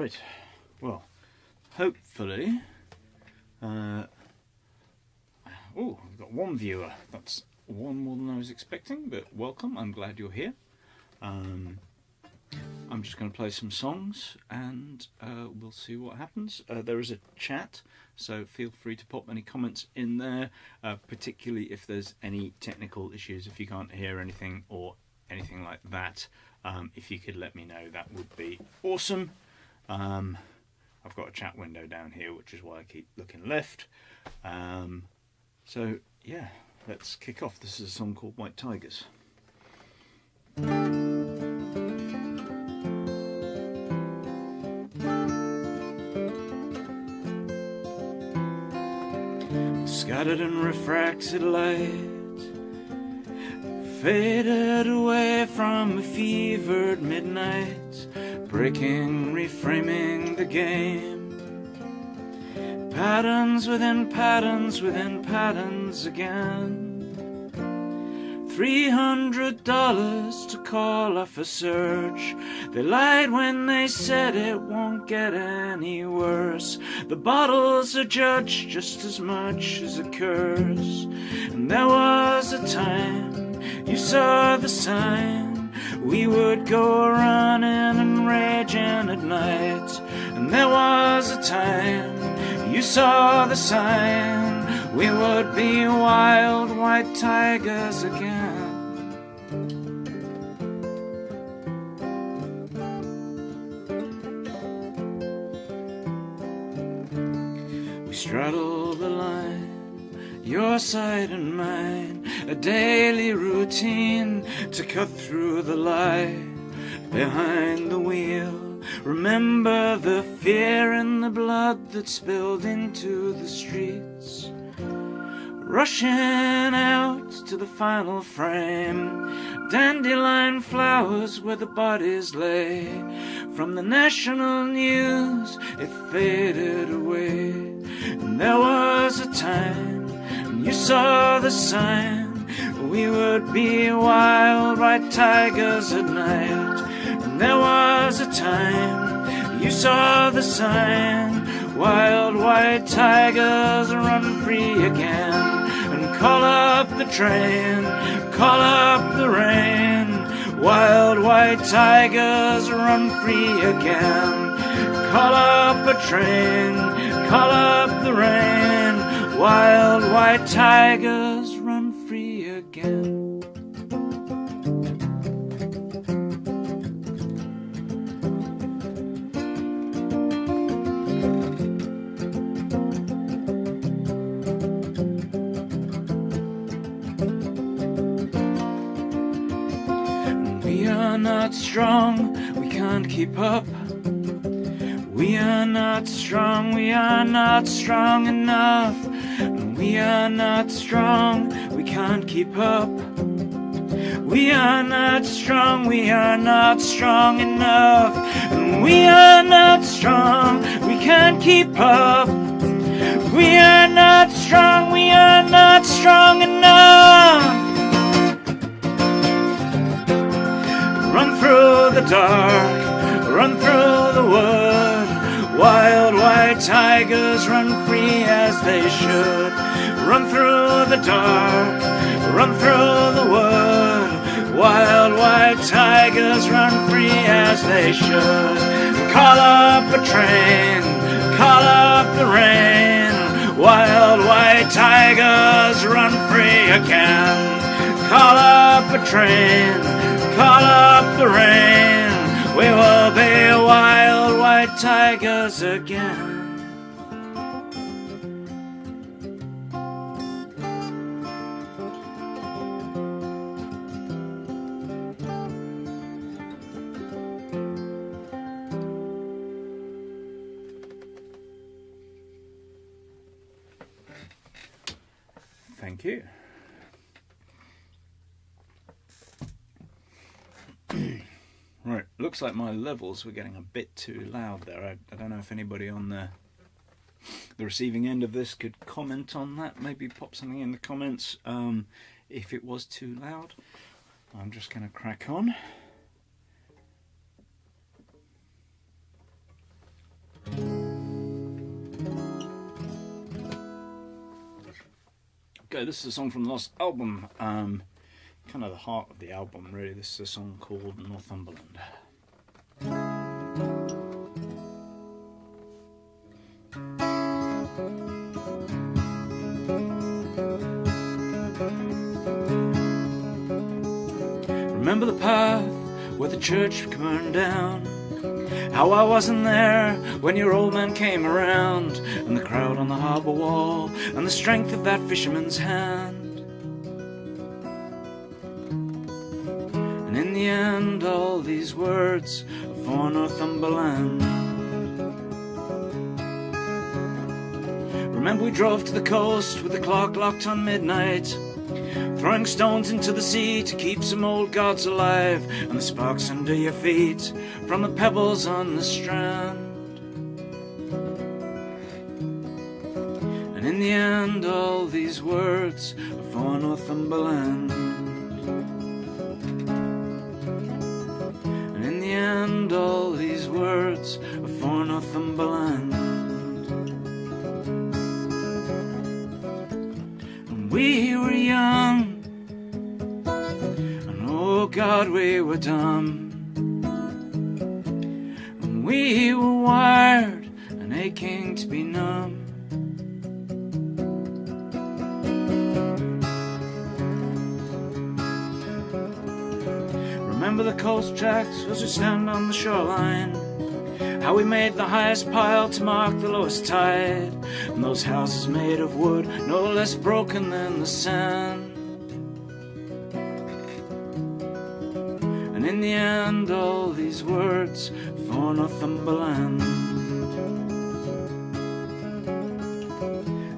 Right, well, hopefully, oh, we've got one viewer. That's one more than I was expecting, but welcome, I'm glad you're here. I'm just going to play some songs and we'll see what happens. There is a chat, so feel free to pop any comments in there, particularly if there's any technical issues, if you can't hear anything or anything like that. If you could let me know, that would be awesome. I've got a chat window down here, which is why I keep looking left. So yeah, let's kick off. This is a song called White Tigers. Scattered and refracted light faded away from a fevered midnight, breaking, reframing the game. Patterns within patterns within patterns again. $300 to call off a search. They lied when they said it won't get any worse. The bottles are judged just as much as a curse. And there was a time you saw the sign. We would go running and raging at night. And there was a time you saw the sign. We would be wild white tigers again. We straddle the line, your side and mine, a daily routine to cut through the lie behind the wheel. Remember the fear and the blood that spilled into the streets, rushing out to the final frame. Dandelion flowers where the bodies lay. From the national news it faded away. And there was a time when you saw the sign. We would be wild white tigers at night. And there was a time you saw the sign. Wild white tigers run free again. And call up the train, call up the rain. Wild white tigers run free again. Call up a train, call up the rain. Wild white tigers run free again. We are not strong, we can't keep up. We are not strong, we are not strong enough. We are not strong, we can't keep up. We are not strong, we are not strong enough. We are not strong, we can't keep up. We are not strong, we are not strong enough. Run through the dark, run through the wood. Wild white tigers run free as they should. Run through the dark, run through the wood. Wild white tigers run free as they should. Call up a train, call up the rain. Wild white tigers run free again. Call up a train, call up the rain. We will be wild white tigers again. Thank you. Right, looks like my levels were getting a bit too loud there. I don't know if anybody on the receiving end of this could comment on that. Maybe pop something in the comments if it was too loud. I'm just going to crack on. Okay, this is a song from the last album. Kind of the heart of the album, really. This is a song called Northumberland. Remember the path where the church burned down? How I wasn't there when your old man came around, and the crowd on the harbour wall, and the strength of that fisherman's hand. And in the end, all these words are for Northumberland. Remember we drove to the coast with the clock locked on midnight, throwing stones into the sea to keep some old gods alive, and the sparks under your feet from the pebbles on the strand. And in the end, all these words are for Northumberland. And in the end, all these words are for Northumberland. And we were young, oh God, we were dumb, and we were wired and aching to be numb. Remember the coast tracks as we stand on the shoreline, how we made the highest pile to mark the lowest tide, and those houses made of wood no less broken than the sand. And in the end, all these words for Northumberland.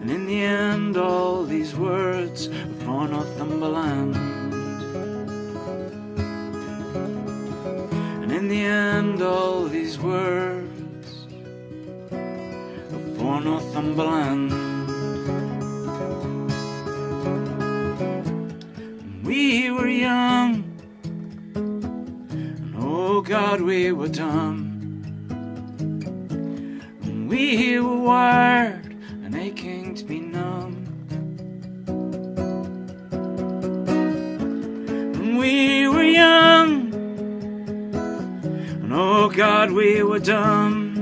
And in the end, all these words for Northumberland. And in the end, all these words for Northumberland. And we were young, oh God, we were dumb, and we were wired and aching to be numb. And we were young, and oh God, we were dumb,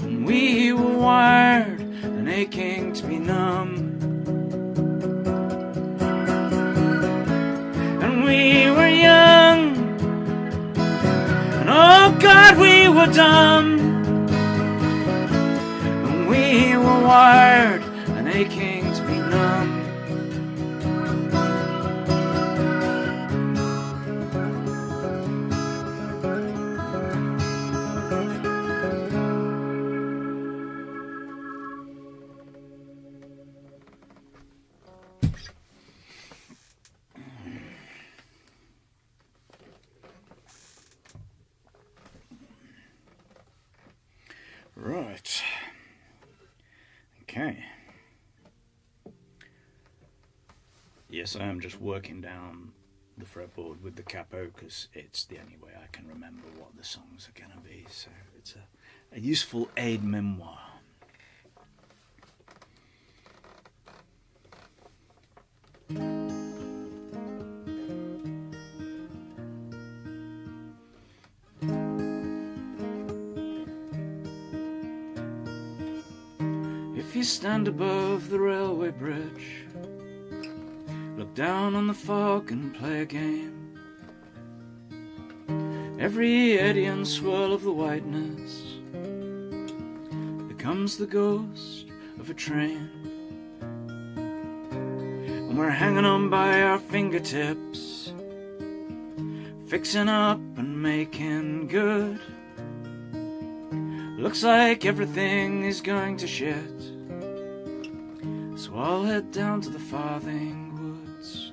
and we were wired and aching to be numb. And we were young, oh God, we were dumb, and we were wired and aching to be numb. Right. Okay. Yes, I am just working down the fretboard with the capo because it's the only way I can remember what the songs are going to be. So it's a useful aid memoir. If you stand above the railway bridge, look down on the fog and play a game. Every eddy and swirl of the whiteness becomes the ghost of a train, and we're hanging on by our fingertips, fixing up and making good. Looks like everything is going to shit, so I'll head down to the Farthing Woods.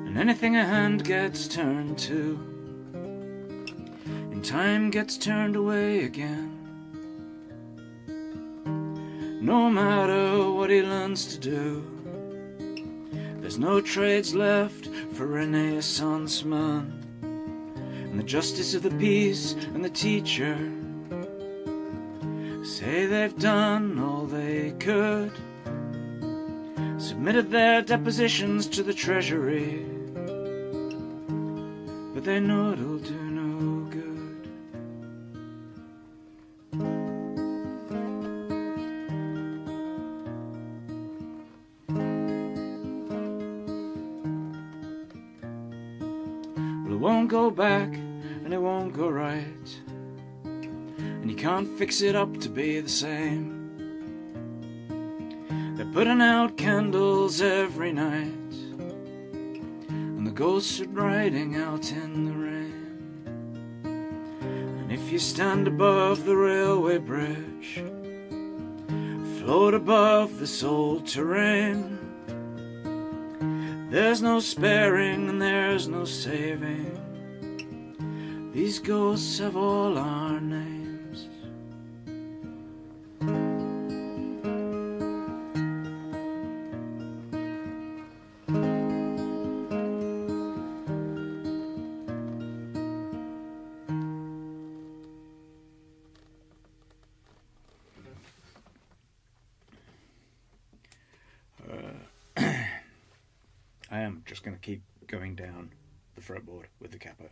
And anything a hand gets turned to, in time gets turned away again. No matter what he learns to do, There's no trades left for Renaissance man, and the justice of the peace and the teacher say they've done all they could, submitted their depositions to the Treasury, but they know it'll do no good. Well, it won't go back and it won't go right, and you can't fix it up to be the same. They're putting out candles every night, and the ghosts are riding out in the rain. And if you stand above the railway bridge, float above this old terrain, there's no sparing and there's no saving. These ghosts have all our names. I am just going to keep going down the fretboard with the capo.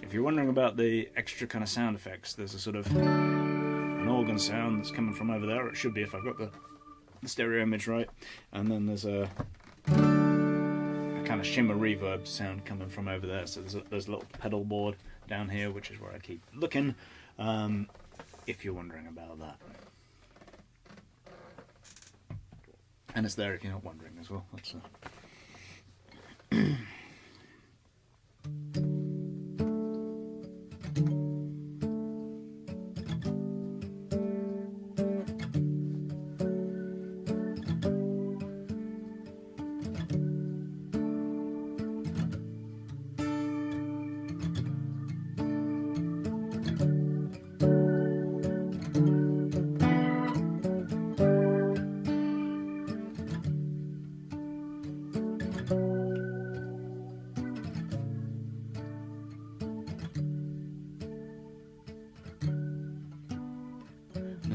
If you're wondering about the extra kind of sound effects, there's a sort of an organ sound that's coming from over there. It should be if I've got the stereo image right. And then there's a kind of shimmer reverb sound coming from over there. So there's a little pedal board down here, which is where I keep looking, if you're wondering about that. And it's there if you're not wondering as well. That's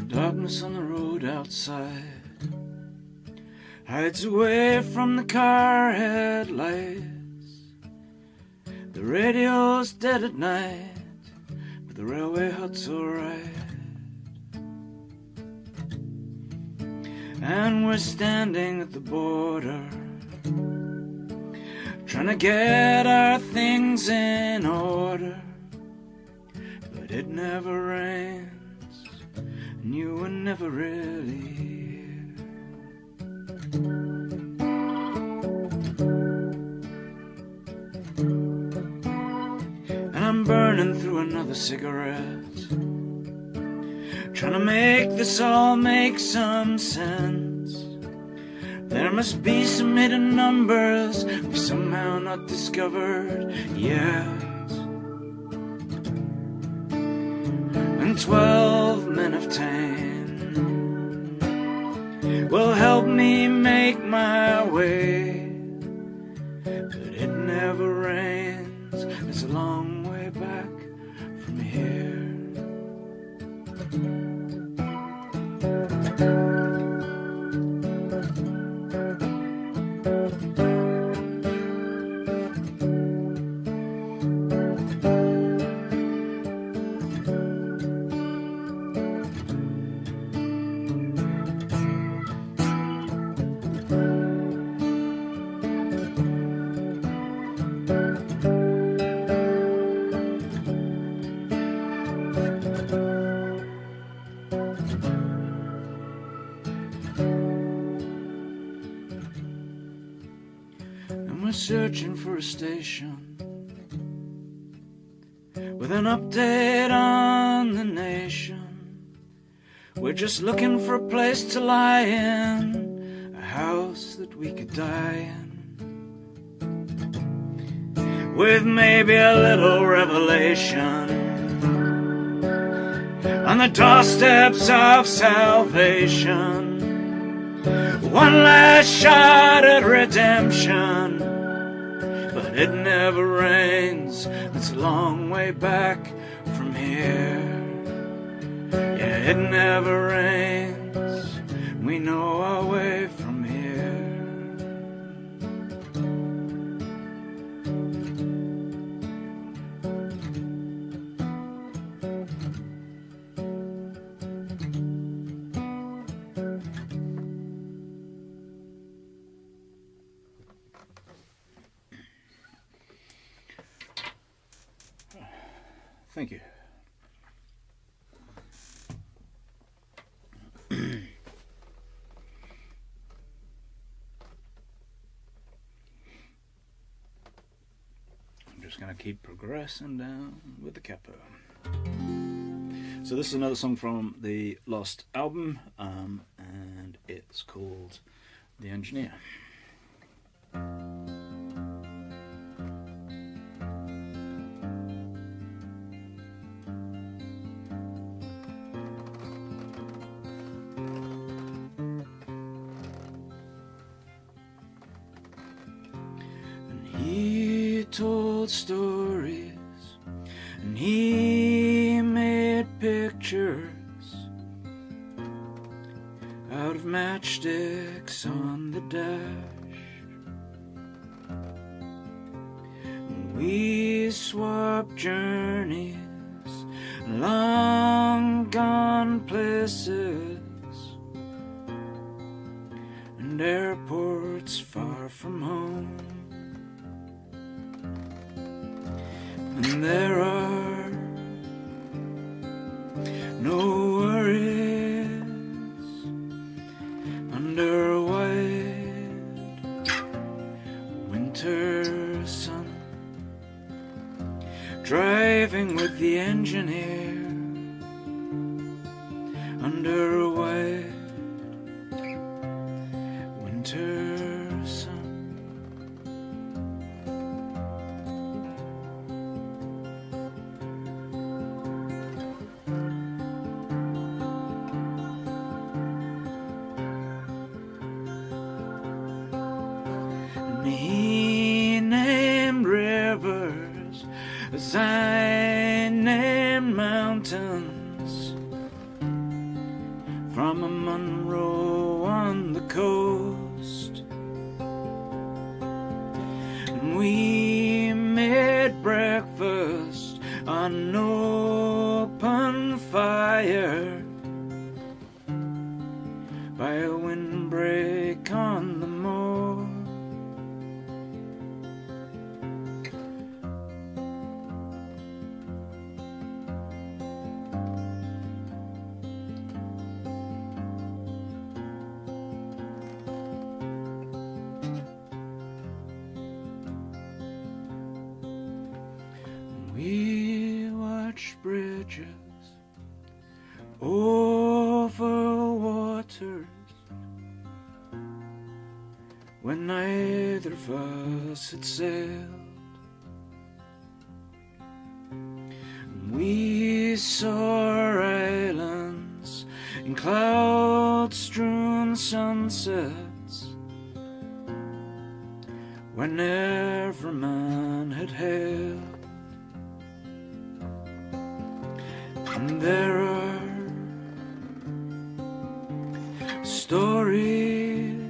darkness on the road outside hides away from the car headlights. The radio's dead at night, but the railway hut's alright. And we're standing at the border, trying to get our things in order, but it never rains. And you were never really here. And I'm burning through another cigarette, trying to make this all make some sense. There must be some hidden numbers we've somehow not discovered yet. And 12 men of 10 will help me make my way, but it never rains. It's a long way back from here. We're searching for a station with an update on the nation. We're just looking for a place to lie in, a house that we could die in. with maybe a little revelation, on the doorsteps of salvation, one last shot at redemption. But it never rains, it's a long way back from here. Yeah, it never rains, we know our way from here. Thank you. I'm just going to keep progressing down with the capo. So this is another song from the Lost album, and it's called The Engineer. He told stories and he made pictures out of matchsticks on the dash. We swapped journeys, long gone places, and airports far from home. And there are no worries under a white winter sun, driving with the engineer under a white winter sun. He named rivers as I named mountains, from a Monroe on the coast. And we made breakfast on an open fire by a windbreak on the moor. We watched bridges over waters when neither of us had sailed. We saw islands in cloud-strewn sunsets when every man had hailed. And there are stories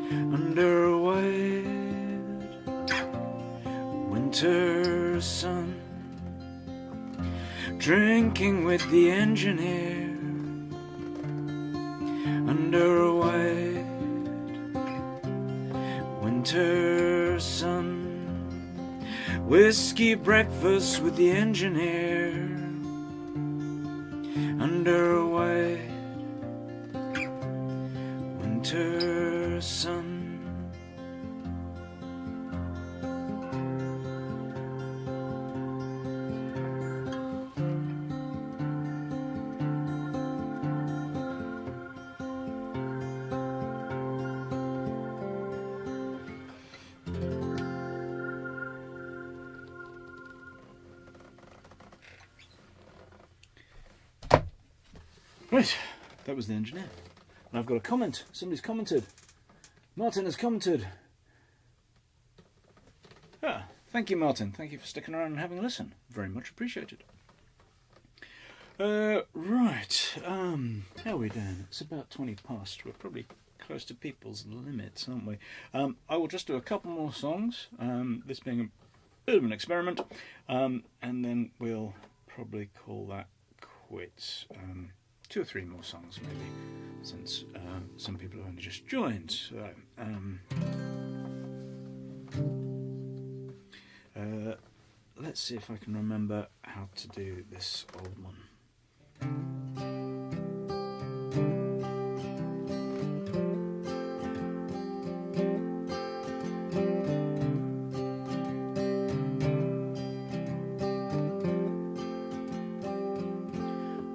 under a white winter sun, drinking with the engineer under a white winter sun. Whiskey breakfast with the engineer under a white winter sun. Right, that was the engineer. And I've got a comment. Somebody's commented. Martin has commented. Ah, thank you, Martin. Thank you for sticking around and having a listen. Very much appreciated. Right. How are we doing? It's about 20 past. We're probably close to people's limits, aren't we? I will just do a couple more songs, this being a bit of an experiment, and then we'll probably call that quits. 2 or 3 more songs, maybe, since some people have only just joined. So, let's see if I can remember how to do this old one.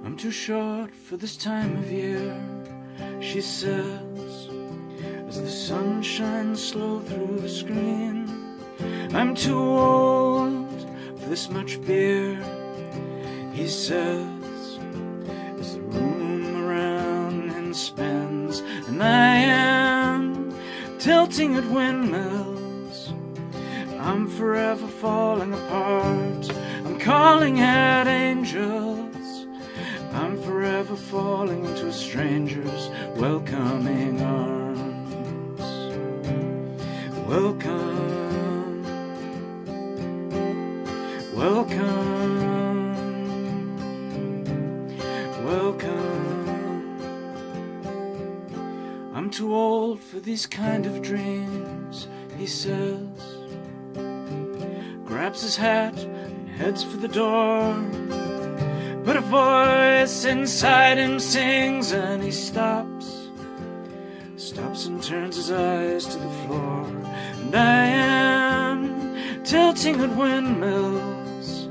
I'm too short for this time of year, she says, as the sun shines slow through the screen. I'm too old for this much beer, he says, as the room around him spins. And I am tilting at windmills, I'm forever falling apart. I'm calling at angels, I'm forever falling into a stranger's welcoming arms. Welcome, welcome, welcome. I'm too old for these kind of dreams, he says, grabs his hat and heads for the door. But a voice inside him sings, and he stops and turns his eyes to the floor. And I am tilting at windmills,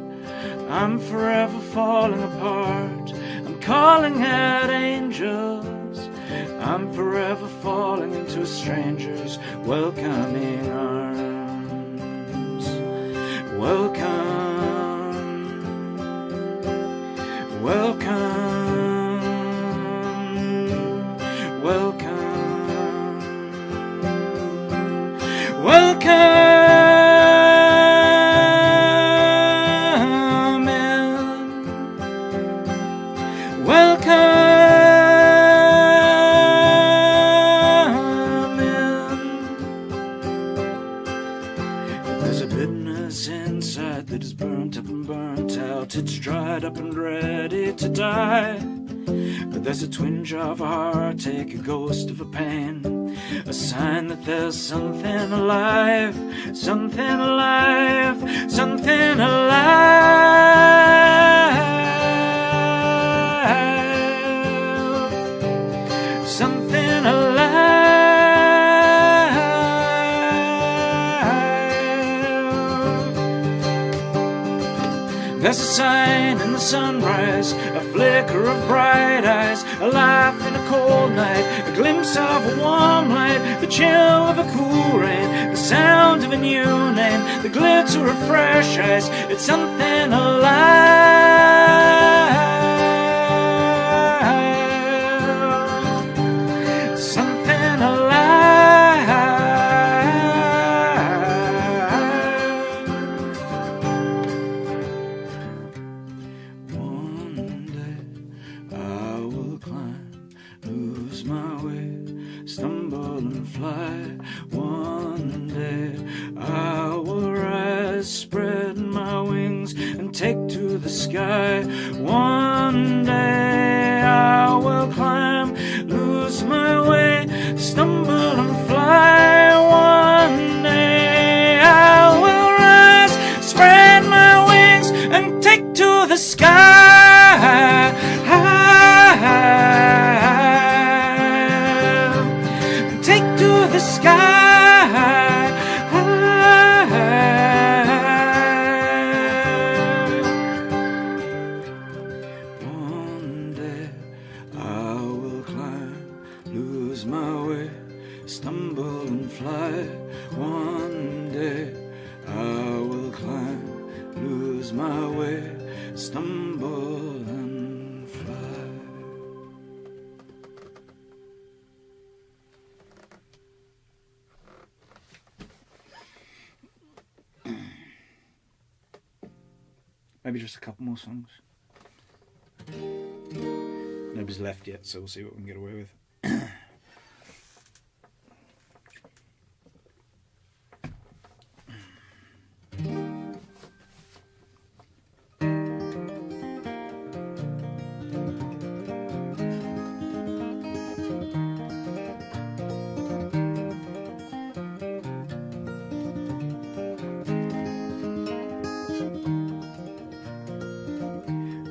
I'm forever falling apart. I'm calling at angels, I'm forever falling into a stranger's welcoming arms. Welcome, welcome, welcome, welcome in, welcome in. There's a bitterness inside that is burnt up and burnt out. It's dried up and ready to die. But there's a twinge of a heartache, a ghost of a pain, a sign that there's something alive, something alive, something alive, something alive. There's a sign in the sunrise, a flicker of bright eyes, a laugh in a cold night, a glimpse of a warm light, the chill of a cool rain, the sound of a new name, the glitter of fresh eyes. It's something alive, something alive. Lose my way, stumble and fly. One day I will rise, spread my wings and take to the sky. One day I will climb, lose my way, stumble and fly. One day I will rise, spread my wings and take to the sky. Take to the sky. One day I will climb, lose my way, stumble and fly. One day I will climb, lose my way, stumble and fly. Maybe just a couple more songs. Nobody's left yet, so we'll see what we can get away with.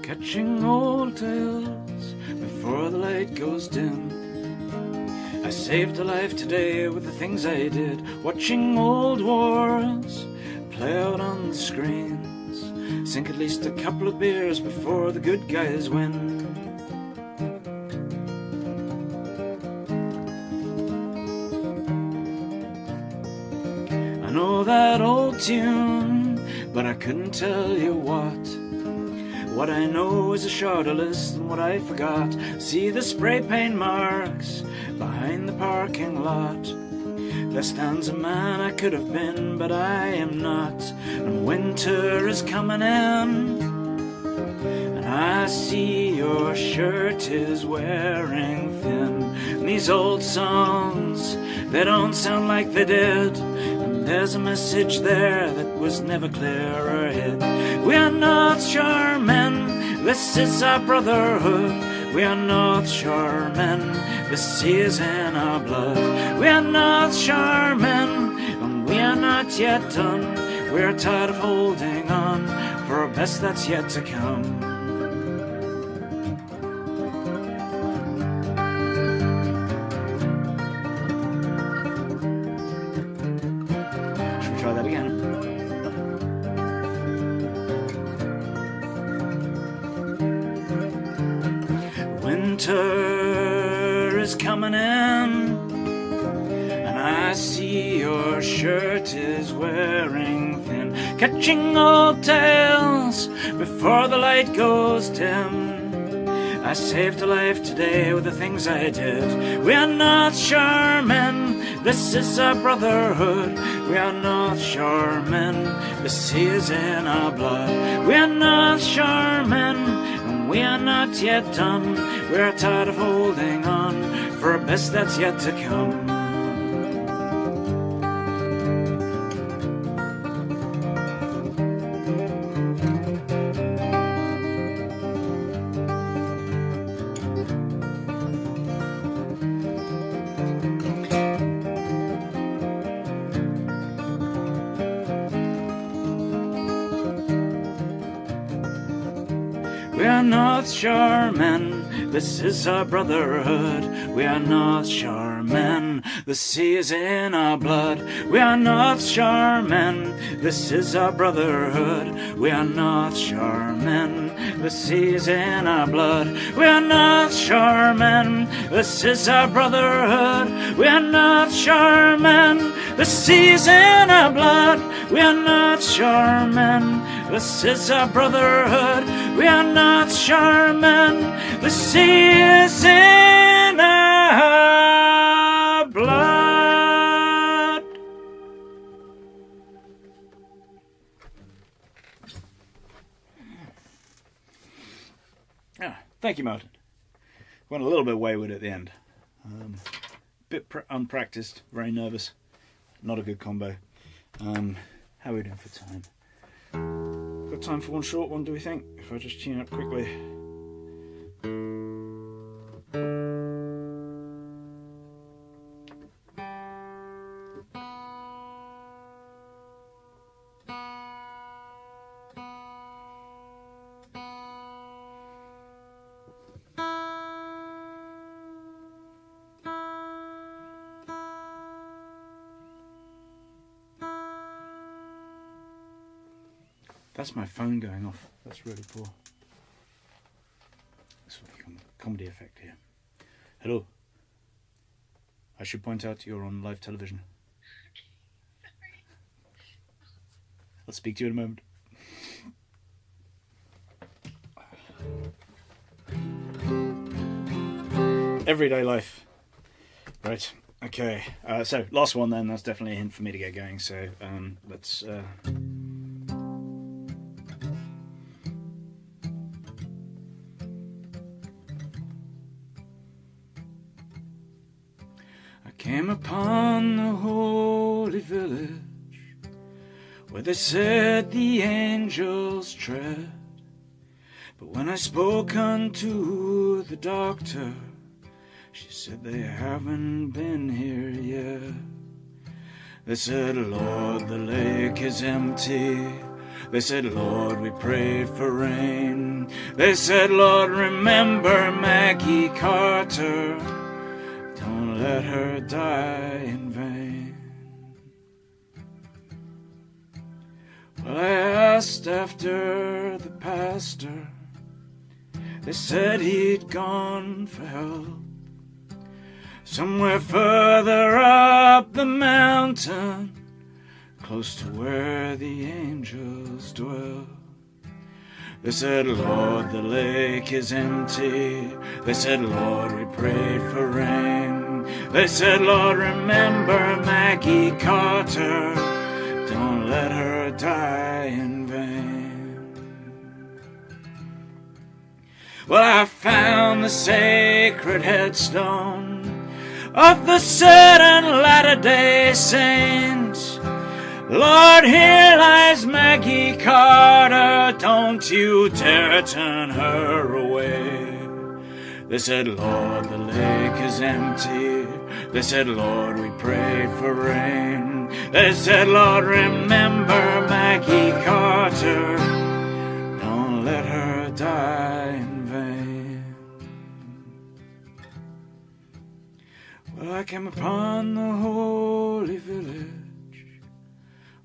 Catching old tales before the light goes dim. I saved a life today with the things I did. Watching old wars play out on the screens. Sink at least a couple of beers before the good guys win. I know that old tune, but I couldn't tell you what. What I know is a shorter list than what I forgot. See the spray paint marks behind the parking lot. There stands a man I could have been, but I am not. And winter is coming in, and I see your shirt is wearing thin. And these old songs, they don't sound like they did. And there's a message there that was never clearer hid. We are Northshoremen, this is our brotherhood. We are Northshoremen, the sea is in our blood. We are Northshoremen, and we are not yet done. We are tired of holding on for a best that's yet to come. Should we try that again? Winter is coming in, and I see your shirt is wearing thin. Catching old tales before the light goes dim. I saved a life today with the things I did. We are Northshoremen, this is our brotherhood. We are Northshoremen, the sea is in our blood. We are Northshoremen, we are not yet done. We're tired of holding on for a best that's yet to come. We are Northshoremen, this is our brotherhood. We are Northshoremen, the sea is in our blood. We are Northshoremen, this is our brotherhood. We are Northshoremen, the sea is in our blood. We are Northshoremen, this is our brotherhood. We are Northshoremen, the sea is in our blood. We are Northshoremen, this is our brotherhood. We are Northshoremen, the sea is in our blood. Thank you, Martin. Went a little bit wayward at the end. Bit unpracticed, very nervous. Not a good combo. How are we doing for time? Got time for one short one, do we think? If I just tune up quickly. That's my phone going off. That's really poor. This will become a comedy effect here. Hello. I should point out you're on live television. I'll speak to you in a moment. Everyday life. Right. Okay. So last one then. That's definitely a hint for me to get going. So let's. came upon the holy village where they said the angels tread. But when I spoke unto the doctor, she said they haven't been here yet. They said, Lord, the lake is empty. They said, Lord, we prayed for rain. They said, Lord, remember Maggie Carter. Don't let her die in vain. Well, I asked after the pastor. They said he'd gone for help somewhere further up the mountain, close to where the angels dwell. They said, Lord, the lake is empty. They said, Lord, we prayed for rain. They said, Lord, remember Maggie Carter. Don't let her die in vain. Well, I found the sacred headstone of the certain Latter-day Saint. Lord, here lies Maggie Carter. Don't you dare turn her away. They said, Lord, the lake is empty. They said, Lord, we prayed for rain. They said, Lord, remember Maggie Carter. Don't let her die in vain. Well, I came upon the holy village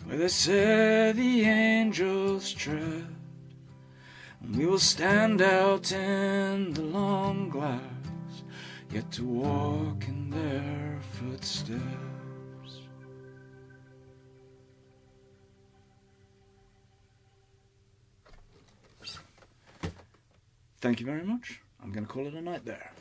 where they said the angels tread, and we will stand out in the long glass, yet to walk in their footsteps. Thank you very much. I'm going to call it a night there.